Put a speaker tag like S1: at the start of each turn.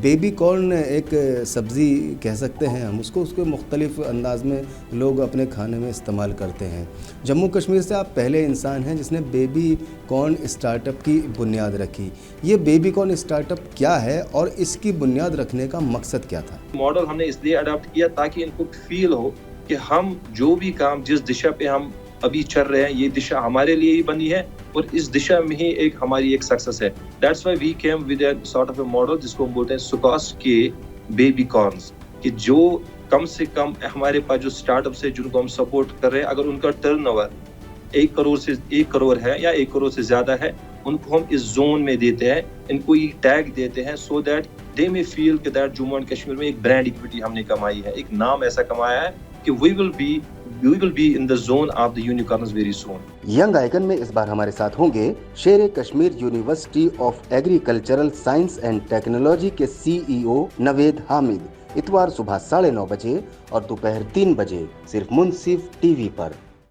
S1: Baby کارن ایک سبزی کہہ سکتے ہیں ہم اس کو مختلف انداز میں لوگ اپنے کھانے میں استعمال کرتے ہیں. جموں کشمیر سے آپ پہلے انسان ہیں جس نے بیبی کارن اسٹارٹ اپ کی بنیاد رکھی. یہ بیبی کارن اسٹارٹ اپ کیا ہے اور اس کی بنیاد رکھنے کا مقصد کیا تھا؟
S2: ماڈل ہم نے اس لیے اڈاپٹ کیا تاکہ ان کو فیل ہو کہ ہم جو بھی کام جس دشا پہ ہم ابھی چل رہے ہیں یہ دشا ہمارے لیے ہی بنی ہے اور اس دشا میں ہی ہماری ایک سکسس ہے. That's why we came with a sort of a model جس کو ہم بولتے ہیں سکاس کے بیبی کارنز, کہ جو کم سے کم ہمارے پاس جو اسٹارٹ اپس ہے جن کو ہم سپورٹ کر رہے ہیں, اگر ان کا ٹرن اوور 1 کروڑ ہے یا 1 کروڑ سے زیادہ ہے, ان کو ہم اس زون میں دیتے ہیں, ان کو یہ ٹیگ دیتے ہیں سو دیٹ دے میں فیل کہ دیٹ جموں اینڈ کشمیر میں ایک برانڈ ایکویٹی ہم نے کمائی ہے, ایک نام ایسا کمایا ہے کہ we will be in the zone of the unicorns very soon.
S1: Young icon میں اس بار ہمارے ساتھ ہوں گے Sher Kashmir university of agricultural science and technology کے CEO نوید حامد. اتوار صبح 9:30 بجے اور دوپہر 3 بجے صرف منصف ٹی وی پر.